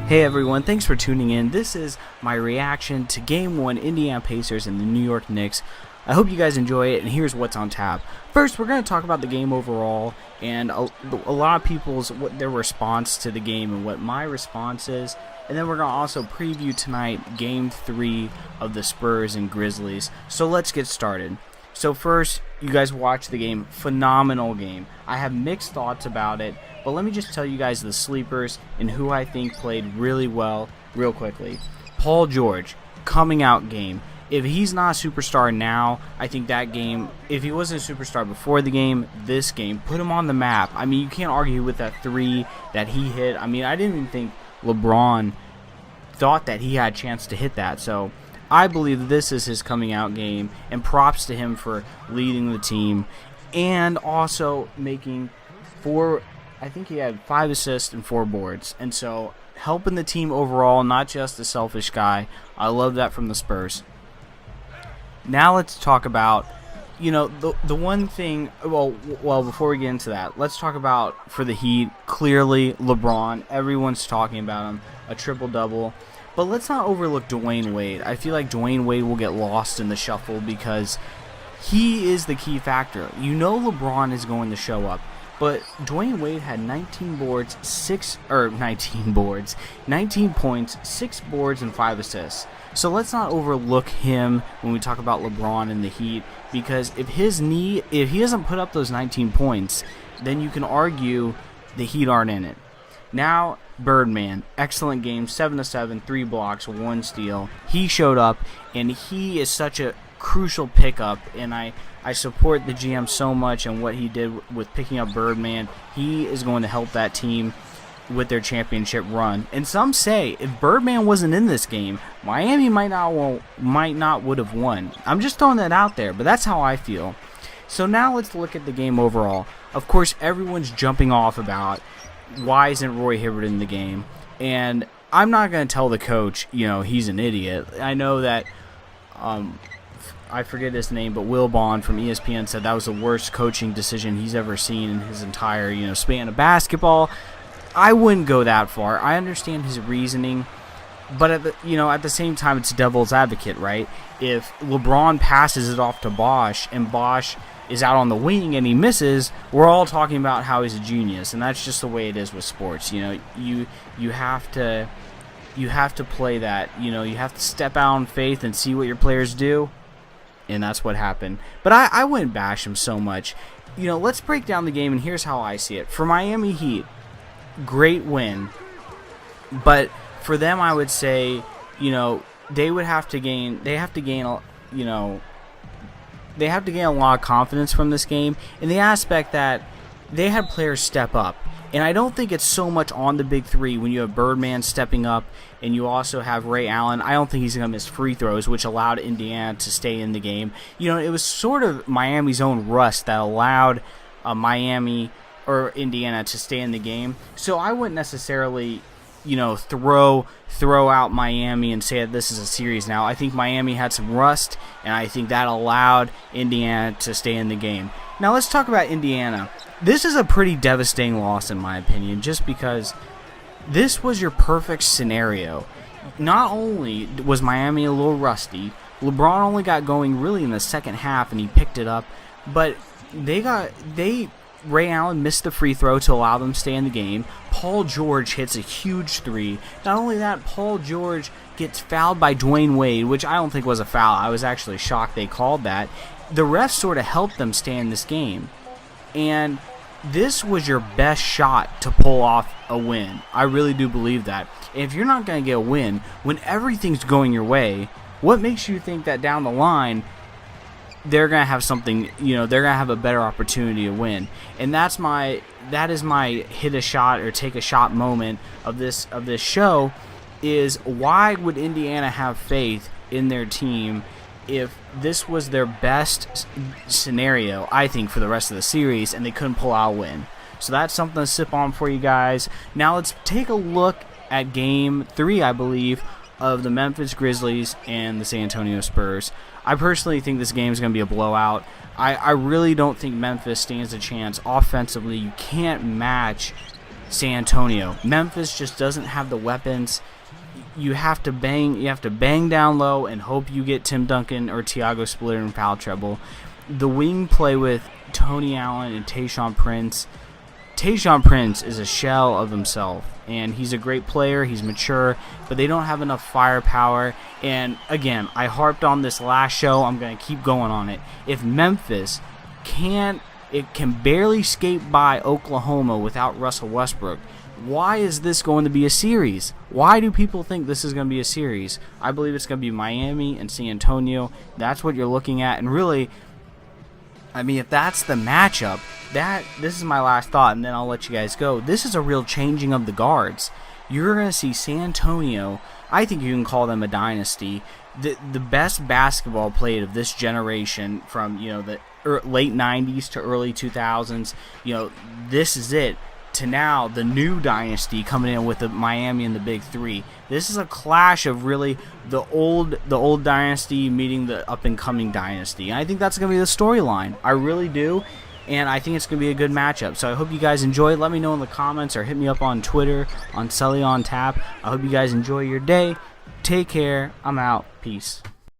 Hey everyone, thanks for tuning in. This is my reaction to Game 1 Indiana Pacers and the New York Knicks. I hope you guys enjoy it, and here's what's on tap. First, we're going to talk about the game overall, and a lot of people's what their response to the game and what my response is. And then we're going to also preview tonight Game 3 of the Spurs and Grizzlies. So let's get started. So first, you guys watch the game. Phenomenal game. I have mixed thoughts about it, but let me just tell you guys the sleepers and who I think played really well real quickly. Paul George, coming out game. If he's not a superstar now, I think that game, if he wasn't a superstar before the game, this game, put him on the map. I mean, you can't argue with that three that he hit. I mean, I didn't even think LeBron thought that he had a chance to hit that. So I believe this is his coming out game, and props to him for leading the team and also making I think he had 5 assists and 4 boards. And so helping the team overall, not just a selfish guy. I love that from the Spurs. Now let's talk about, the one thing, well, before we get into that, let's talk about for the Heat, clearly LeBron, everyone's talking about him, a triple-double. But let's not overlook Dwayne Wade. I feel like Dwayne Wade will get lost in the shuffle because he is the key factor. LeBron is going to show up. But Dwayne Wade had 19 points, 6 boards, and 5 assists. So let's not overlook him when we talk about LeBron and the Heat, because if he doesn't put up those 19 points, then you can argue the Heat aren't in it. Now, Birdman, excellent game, 7-7, 3 blocks, 1 steal. He showed up, and he is such a crucial pickup, and I support the GM so much and what he did with picking up Birdman. He is going to help that team with their championship run. And some say if Birdman wasn't in this game, Miami might not would have won. I'm just throwing that out there, but that's how I feel. So now let's look at the game overall. Of course, everyone's jumping off about why isn't Roy Hibbert in the game, and I'm not going to tell the coach, he's an idiot. I know that I forget his name, but Will Bond from ESPN said that was the worst coaching decision he's ever seen in his entire, span of basketball. I wouldn't go that far. I understand his reasoning, but at the same time, it's devil's advocate, right? If LeBron passes it off to Bosh and Bosh is out on the wing and he misses, we're all talking about how he's a genius, and that's just the way it is with sports. You have to play that. You have to step out on faith and see what your players do. And that's what happened. But I wouldn't bash him so much. Let's break down the game, and here's how I see it. For Miami Heat, great win. But for them, I would say, they have to gain a lot of confidence from this game, in the aspect that they had players step up. And I don't think it's so much on the big three when you have Birdman stepping up and you also have Ray Allen. I don't think he's going to miss free throws, which allowed Indiana to stay in the game. It was sort of Miami's own rust that allowed Miami or Indiana to stay in the game. So I wouldn't necessarily, throw out Miami and say that this is a series now. I think Miami had some rust, and I think that allowed Indiana to stay in the game. Now let's talk about Indiana. This is a pretty devastating loss in my opinion, just because this was your perfect scenario. Not only was Miami a little rusty, LeBron only got going really in the second half and he picked it up, but Ray Allen missed the free throw to allow them to stay in the game. Paul George hits a huge 3. Not only that, Paul George gets fouled by Dwayne Wade, which I don't think was a foul. I was actually shocked they called that. The refs sort of helped them stay in this game. And this was your best shot to pull off a win. I really do believe that. If you're not going to get a win when everything's going your way, what makes you think that down the line they're going to have something, they're going to have a better opportunity to win? And that is my hit a shot or take a shot moment of this show, is why would Indiana have faith in their team if this was their best scenario, I think, for the rest of the series, and they couldn't pull out a win? So that's something to sip on for you guys. Now let's take a look at Game 3, I believe, of the Memphis Grizzlies and the San Antonio Spurs. I personally think this game is going to be a blowout. I really don't think Memphis stands a chance offensively. You can't match San Antonio. Memphis just doesn't have the weapons. You have to bang down low and hope you get Tim Duncan or Tiago Splitter in foul trouble. The wing play with Tony Allen and Tayshaun Prince. Tayshaun Prince is a shell of himself, and he's a great player, he's mature, but they don't have enough firepower. And again, I harped on this last show, I'm going to keep going on it. If Memphis can barely skate by Oklahoma without Russell Westbrook, why is this going to be a series? Why do people think this is going to be a series? I believe it's going to be Miami and San Antonio. That's what you're looking at. And really, I mean, if that's the matchup, this is my last thought, and then I'll let you guys go. This is a real changing of the guards. You're going to see San Antonio, I think you can call them a dynasty, the best basketball played of this generation from, the late 90s to early 2000s. This is it. To now, the new dynasty coming in with the Miami and the Big Three. This is a clash of really the old dynasty meeting the up-and-coming dynasty. And I think that's going to be the storyline. I really do. And I think it's going to be a good matchup. So I hope you guys enjoy it. Let me know in the comments or hit me up on Twitter, on Sully on Tap. I hope you guys enjoy your day. Take care. I'm out. Peace.